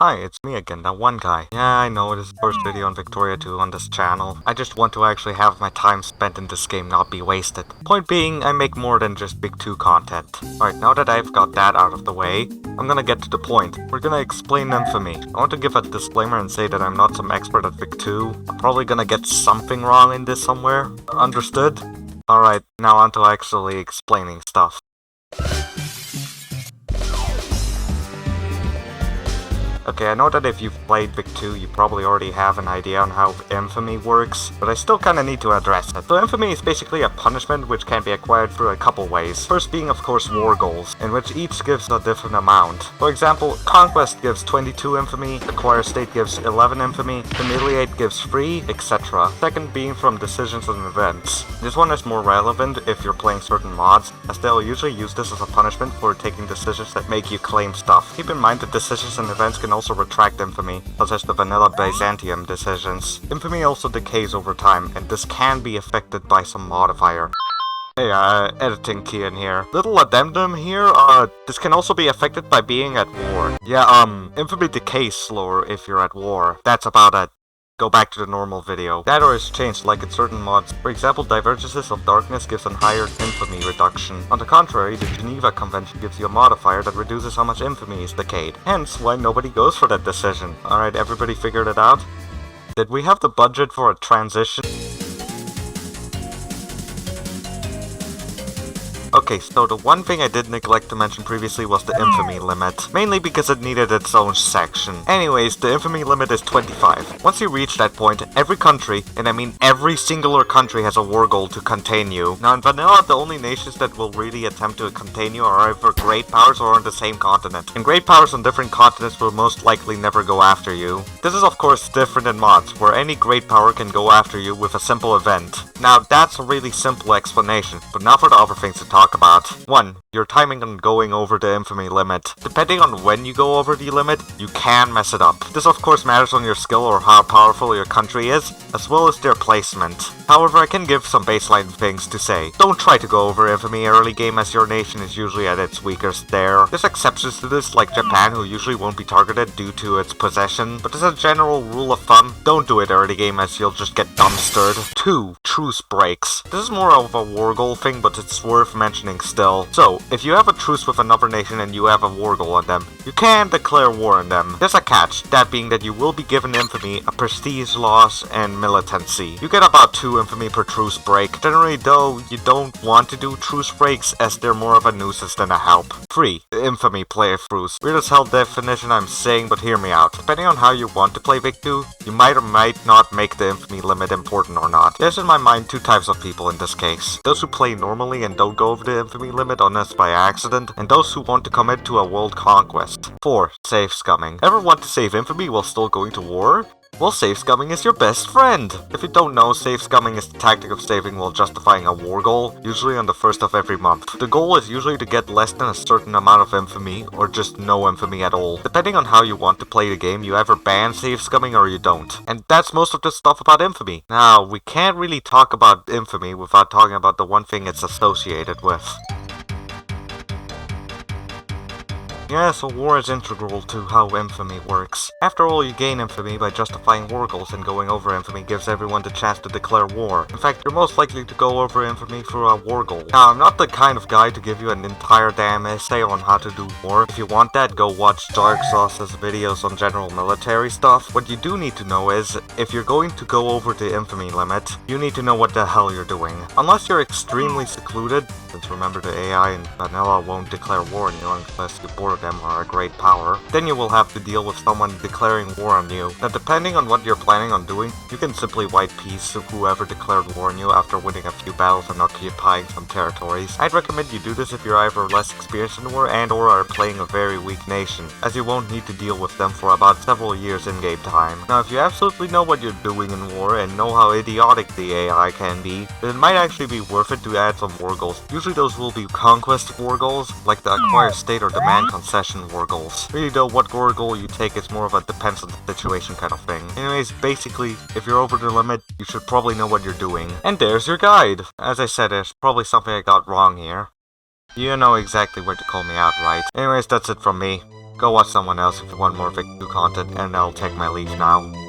Hi, it's me again, that one guy. Yeah, I know, it is the first video on Victoria 2 on this channel. I just want to actually have my time spent in this game not be wasted. Point being, I make more than just Big 2 content. Alright, now that I've got that out of the way, I'm gonna get to the point. We're gonna explain Infamy. I want to give a disclaimer and say that I'm not some expert at Vic 2. I'm probably gonna get something wrong in this somewhere. Understood? Alright, now on to actually explaining stuff. Okay, I know that if you've played Vic 2, you probably already have an idea on how Infamy works, but I still kinda need to address it. So Infamy is basically a punishment which can be acquired through a couple ways. First being, of course, war goals, in which each gives a different amount. For example, Conquest gives 22 Infamy, Acquire State gives 11 Infamy, Humiliate gives 3, etc. Second being from decisions and events. This one is more relevant if you're playing certain mods, as they'll usually use this as a punishment for taking decisions that make you claim stuff. Keep in mind that decisions and events can also retract Infamy, such as the vanilla Byzantium decisions. Infamy also decays over time, and this can be affected by some modifier. Hey, editing key in here. Little addendum here, this can also be affected by being at war. Yeah, Infamy decays slower if you're at war. That's about it. Go back to the normal video. That or is changed like in certain mods. For example, Divergences of Darkness gives a higher infamy reduction. On the contrary, the Geneva Convention gives you a modifier that reduces how much infamy is decayed. Hence why nobody goes for that decision. Alright, everybody figured it out? Did we have the budget for a transition? Okay, so the one thing I did neglect to mention previously was the infamy limit, mainly because it needed its own section. Anyways, the infamy limit is 25. Once you reach that point, every country, and I mean every singular country, has a war goal to contain you. Now in vanilla, the only nations that will really attempt to contain you are either great powers or on the same continent. And great powers on different continents will most likely never go after you. This is of course different in mods, where any great power can go after you with a simple event. Now that's a really simple explanation, but now for the other things to talk about. 1. Your timing on going over the infamy limit. Depending on when you go over the limit, you can mess it up. This of course matters on your skill or how powerful your country is, as well as their placement. However, I can give some baseline things to say. Don't try to go over infamy early game, as your nation is usually at its weakest there. There's exceptions to this, like Japan, who usually won't be targeted due to its possession, but as a general rule of thumb, don't do it early game as you'll just get dumpstered. 2. Truce breaks. This is more of a war goal thing, but it's worth mentioning still. So, if you have a truce with another nation and you have a war goal on them, you can declare war on them. There's a catch, that being that you will be given infamy, a prestige loss, and militancy. You get about 2 infamy per truce break. Generally though, you don't want to do truce breaks as they're more of a nuisance than a help. 3. Infamy playthroughs. Weird as hell definition I'm saying, but hear me out. Depending on how you want to play Vic 2, you might or might not make the infamy limit important or not. There's in my mind 2 types of people in this case. Those who play normally and don't go over the infamy limit unless by accident, and those who want to commit to a world conquest. 4. Save scumming. Ever want to save infamy while still going to war? Well, save scumming is your best friend! If you don't know, save scumming is the tactic of saving while justifying a war goal, usually on the first of every month. The goal is usually to get less than a certain amount of infamy, or just no infamy at all. Depending on how you want to play the game, you either ban save scumming or you don't. And that's most of the stuff about infamy. Now, we can't really talk about infamy without talking about the one thing it's associated with. Yeah, so war is integral to how infamy works. After all, you gain infamy by justifying war goals, and going over infamy gives everyone the chance to declare war. In fact, you're most likely to go over infamy through a war goal. Now, I'm not the kind of guy to give you an entire damn essay on how to do war. If you want that, go watch Xarxos' videos on general military stuff. What you do need to know is, if you're going to go over the infamy limit, you need to know what the hell you're doing. Unless you're extremely secluded, since remember the AI in vanilla won't declare war on you unless you board them are a great power, then you will have to deal with someone declaring war on you. Now depending on what you're planning on doing, you can simply white peace whoever declared war on you after winning a few battles and occupying some territories. I'd recommend you do this if you're either less experienced in war and or are playing a very weak nation, as you won't need to deal with them for about several years in game time. Now if you absolutely know what you're doing in war and know how idiotic the AI can be, then it might actually be worth it to add some war goals. Usually those will be conquest war goals, like the acquire state or demand concession war goals. Really though, what war goal you take is more of a depends on the situation kind of thing. Anyways, basically, if you're over the limit, you should probably know what you're doing. And there's your guide! As I said, there's probably something I got wrong here. You know exactly where to call me out, right? Anyways, that's it from me. go watch someone else if you want more Vic 2 content, and I'll take my leave now.